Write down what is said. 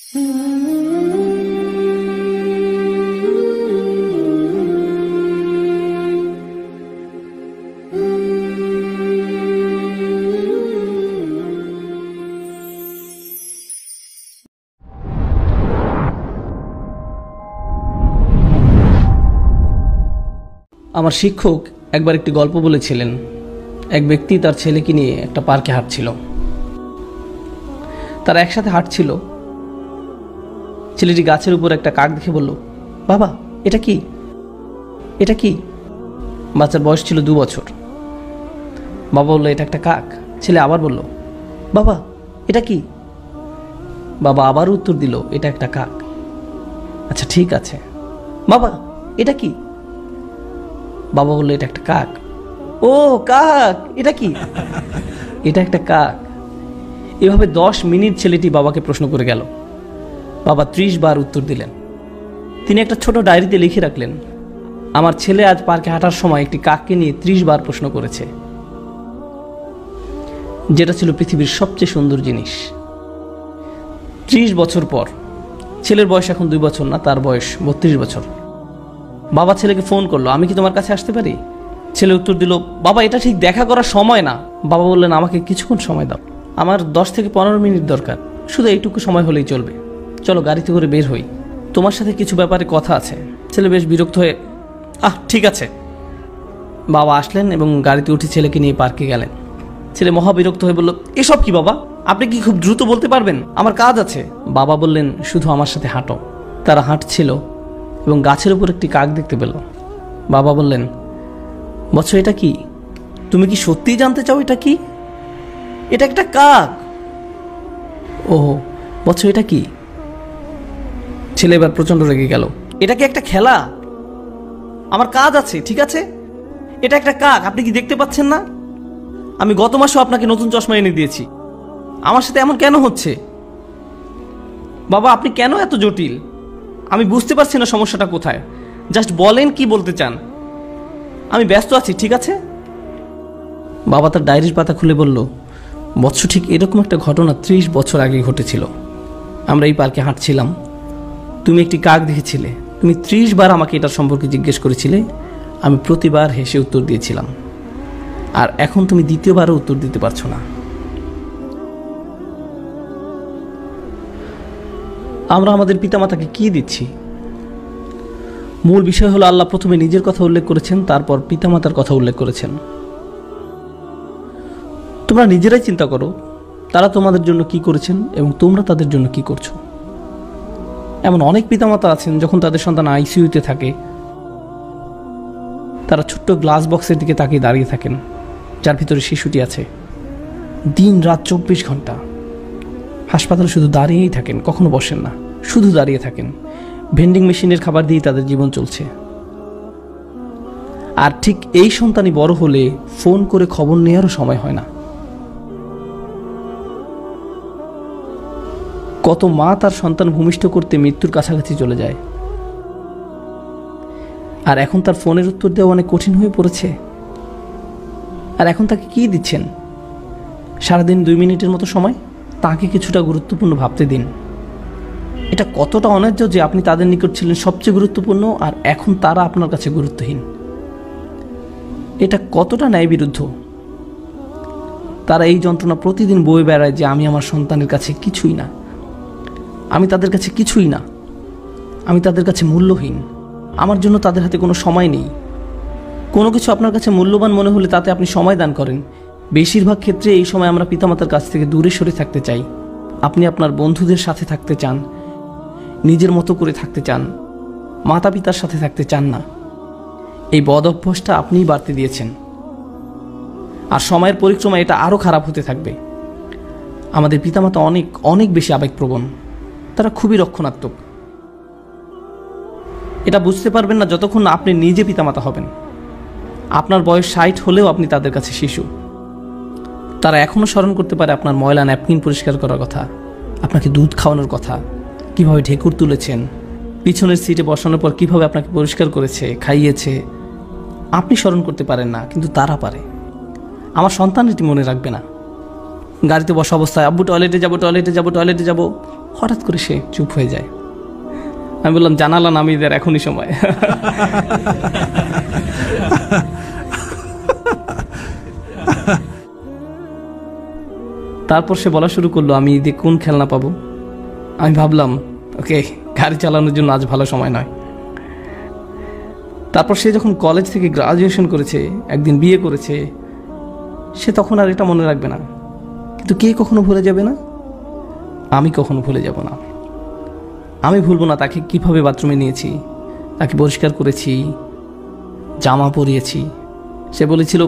আমার শিক্ষক একবার একটি গল্প বলেছিলেন। এক ব্যক্তি তার ছেলেকে নিয়ে একটা পার্কে হাঁটছিল। তারা একসাথে হাঁটছিল। ছেলেটি গাছের উপর একটা কাক দেখে বলল, বাবা এটা কি, এটা কি? বাচ্চার বয়স ছিল 2 বছর। বাবা বলল, এটা একটা কাক। ছেলে আবার বলল, বাবা এটা কি? বাবা আবার উত্তর দিল, এটা একটা কাক। আচ্ছা ঠিক আছে বাবা, এটা কি? বাবা বলল, এটা একটা কাক। ও কাক, এটা কি? এটা একটা কাক। এভাবে 10 মিনিট ছেলেটি বাবাকে প্রশ্ন করে গেল। বাবা 30 বার উত্তর দিলেন। তিনি একটা ছোট ডায়েরিতে লিখে রাখলেন, আমার ছেলে আজ পার্কে হাঁটার সময় একটি কাককে নিয়ে 30 বার প্রশ্ন করেছে, যেটা ছিল পৃথিবীর সবচেয়ে সুন্দর জিনিস। 30 বছর পর, ছেলের বয়স এখন 2 বছর না, তার বয়স 32 বছর। বাবা ছেলেকে ফোন করলো, আমি কি তোমার কাছে আসতে পারি? ছেলে উত্তর দিল, বাবা এটা ঠিক দেখা করার সময় না। বাবা বললেন, আমাকে কিছুক্ষণ সময় দাও, আমার 10 থেকে 15 মিনিট দরকার, শুধু এইটুকু সময় হলেই চলবে। চলো গাড়িতে করে বের হই, তোমার সাথে কিছু ব্যাপারে কথা আছে। ছেলে বেশ বিরক্ত হয়ে, ঠিক আছে। বাবা আসলেন এবং গাড়িতে উঠে ছেলেকে নিয়ে পার্কে গেলেন। ছেলে মহা বিরক্ত হয়ে বলল, এসব কি বাবা, আপনি কি খুব দ্রুত বলতে পারবেন? আমার কাজ আছে। বাবা বললেন, শুধু আমার সাথে হাঁটো। তারা হাঁটছিল এবং গাছের উপর একটি কাক দেখতে পেল। বাবা বললেন, বৎস এটা কি? তুমি কি সত্যিই জানতে চাও এটা কি? এটা একটা কাক। ও বৎস এটা কি? ছেলে এবার প্রচন্ড রেগে গেল। এটা কি একটা খেলা? আমার কাজ আছে, ঠিক আছে? এটা একটা কাক, আপনি কি দেখতে পাচ্ছেন না? আমি গত মাসেও আপনাকে নতুন চশমা এনে দিয়েছি, আমার সাথে এমন কেন হচ্ছে? বাবা আপনি কেন এত জটিল? আমি বুঝতে পারছি না সমস্যাটা কোথায়। জাস্ট বলেন কি বলতে চান। আমি ব্যস্ত আছি, ঠিক আছে? বাবা তার ডায়েরির পাতা খুলে বলল, বৎস ঠিক এরকম একটা ঘটনা 30 বছর আগে ঘটেছিল। আমরা এই পার্কে হাঁটছিলাম, তুমি একটি কাক দেখেছিলে। তুমি 30 বার আমাকে এটার সম্পর্কে জিজ্ঞেস করেছিলে, আমি প্রতিবার হেসে উত্তর দিয়েছিলাম। আর এখন তুমি দ্বিতীয়বারও উত্তর দিতে পারছো না। আমরা আমাদের পিতামাতাকে কি দিচ্ছি? মূল বিষয় হলো, আল্লাহ প্রথমে নিজের কথা উল্লেখ করেছেন, তারপর পিতামাতার কথা উল্লেখ করেছেন। তোমরা নিজেরাই চিন্তা করো, তারা তোমাদের জন্য কি করেছেন এবং তোমরা তাদের জন্য কি করছো। এমন অনেক পিতামাতা আছেন, যখন তাদের সন্তান আইসিইউতে থাকে, তারা ছোট্ট গ্লাস বক্সের দিকে তাকিয়ে দাঁড়িয়ে থাকেন, যার ভিতরে শিশুটি আছে। দিন রাত 24 ঘন্টা হাসপাতালে শুধু দাঁড়িয়েই থাকেন, কখনো বসেন না, শুধু দাঁড়িয়ে থাকেন। ভেন্ডিং মেশিনের খাবার দিয়েই তাদের জীবন চলছে। আর ঠিক এই সন্তানই বড় হলে ফোন করে খবর নেওয়ারও সময় হয় না। কত মা তার সন্তান ভূমিষ্ঠ করতে মৃত্যুর কাছাকাছি চলে যায়, আর এখন তার ফোনের উত্তর দেওয়া অনেক কঠিন হয়ে পড়েছে। আর এখন তাকে কি দিচ্ছেন? সারাদিন 2 মিনিটের মতো সময়। তাকে কিছুটা গুরুত্বপূর্ণ ভাবতে দিন। এটা কতটা অন্যায্য যে আপনি তাদের নিকট ছিলেন সবচেয়ে গুরুত্বপূর্ণ, আর এখন তারা আপনার কাছে গুরুত্বহীন। এটা কতটা ন্যায় বিরুদ্ধ। তারা এই যন্ত্রণা প্রতিদিন বয়ে বেড়ায় যে আমি আমার সন্তানের কাছে কিছুই না, আমি তাদের কাছে কিছুই না, আমি তাদের কাছে মূল্যহীন, আমার জন্য তাদের হাতে কোনো সময় নেই। কোনো কিছু আপনার কাছে মূল্যবান মনে হলে তাতে আপনি সময় দান করেন। বেশিরভাগ ক্ষেত্রে এই সময় আমরা পিতামাতার কাছ থেকে দূরে সরে থাকতে চাই। আপনি আপনার বন্ধুদের সাথে থাকতে চান, নিজের মতো করে থাকতে চান, মাতা পিতার সাথে থাকতে চান না। এই বদ অভ্যাসটা আপনিই বাড়তে দিয়েছেন, আর সময়ের পরিক্রমায় এটা আরও খারাপ হতে থাকবে। আমাদের পিতামাতা অনেক অনেক বেশি আবেগপ্রবণ, তারা খুবই রক্ষণাত্মক। এটা বুঝতে পারবেন না যতক্ষণ না আপনি নিজে পিতামাতা হবেন। আপনার বয়স 60 হলেও আপনি তাদের কাছে শিশু। তারা এখনও স্মরণ করতে পারে আপনার ময়লা ন্যাপকিন পরিষ্কার করার কথা, আপনাকে দুধ খাওয়ানোর কথা, কিভাবে ঢেকুর তুলেছেন, পিছনের সিটে বসানোর পর কিভাবে আপনাকে পরিষ্কার করেছে, খাইয়েছে। আপনি স্মরণ করতে পারেন না, কিন্তু তারা পারে। আমার সন্তান এটি মনে রাখবে না। গাড়িতে বসা অবস্থায় আব্বু টয়লেটে যাব, টয়লেটে যাব, টয়লেটে যাব, হঠাৎ করে সে চুপ হয়ে যায়। আমি বললাম, জানালা নামিয়ে দেওয়ার এখনই সময়। তারপর সে বলা শুরু করলো, আমি ঈদে কোন খেলনা পাবো। আমি ভাবলাম, ওকে, গাড়ি চালানোর জন্য আজ ভালো সময় নয়। তারপর সে যখন কলেজ থেকে গ্রাজুয়েশন করেছে, একদিন বিয়ে করেছে, সে তখন আর এটা মনে রাখবে না। কিন্তু কে কখনো ভুলে যাবে না? আমি কখনো ভুলে যাব না। আমি ভুলবো না তাকে কিভাবে বাথরুমে নিয়েছি, তাকে পরিষ্কার করেছি, জামা পরিয়েছি। সে বলেছিল